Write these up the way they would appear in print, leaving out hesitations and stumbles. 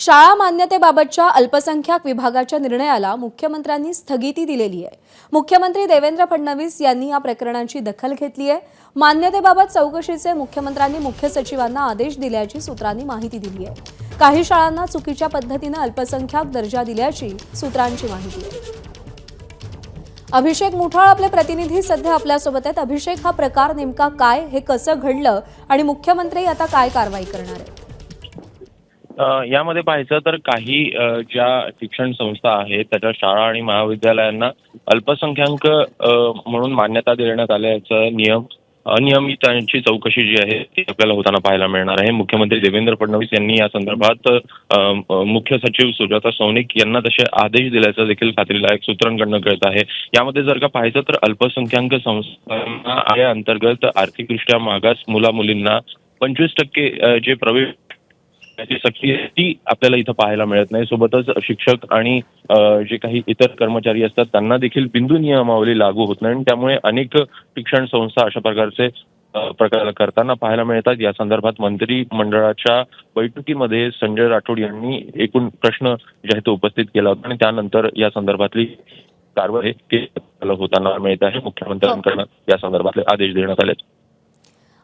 शाळा मान्यतेबाबतच्या अल्पसंख्याक विभागाच्या निर्णयाला मुख्यमंत्र्यांनी स्थगिती दिलेली आहे। मुख्यमंत्री देवेंद्र फडणवीस यांनी या प्रकरणाची दखल घेतली आहे। मान्यतेबाबत चौकशीचे मुख्यमंत्र्यांनी मुख्य सचिवांना आदेश दिल्याची सूत्रांनी माहिती दिली आहे। काही शाळांना चुकीच्या पद्धतीने अल्पसंख्याक दर्जा दिल्याची सूत्रांची माहिती आहे। अभिषेक मुठाळ आपले प्रतिनिधी सध्या आपल्यासोबत आहेत। अभिषेक, हा प्रकार नेमका काय, हे कसं घडलं आणि मुख्यमंत्री आता काय कारवाई करणार आहेत? यामध्ये पाहायचं तर काही ज्या शिक्षण संस्था आहेत त्याच्या शाळा आणि महाविद्यालयांना अल्पसंख्याक म्हणून मान्यता देण्यात आल्याचं अनियमितांची चौकशी जी आहे ती आपल्याला होताना पाहायला मिळणार आहे। मुख्यमंत्री देवेंद्र फडणवीस यांनी या संदर्भात मुख्य सचिव सुजाता सौनिक यांना तसे आदेश दिल्याचं देखील खात्रीलायक सूत्रांकडून कळत आहे। यामध्ये जर का पाहायचं तर अल्पसंख्याक संस्थांना या अंतर्गत आर्थिकदृष्ट्या मागास मुला-मुलींना 25% जे प्रवेश त्याची सक्ती ती आपल्याला इथं पाहायला मिळत नाही। सोबतच शिक्षक आणि जे काही इतर कर्मचारी असतात त्यांना देखील बिंदू नियमावली लागू होत नाही। त्यामुळे अनेक शिक्षण संस्था अशा प्रकारचे प्रकार करताना पाहायला मिळतात। या संदर्भात मंत्रिमंडळाच्या बैठकीमध्ये संजय राठोड यांनी एकूण प्रश्न जे आहे तो उपस्थित केला होता आणि त्यानंतर या संदर्भातली कारवाई होताना मिळत आहे। मुख्यमंत्र्यांकडून या संदर्भातले आदेश देण्यात आले।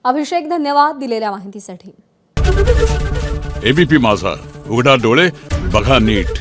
अभिषेक, धन्यवाद दिलेल्या माहितीसाठी। एबीपी माझा, उघडा डोळे बघा नीट।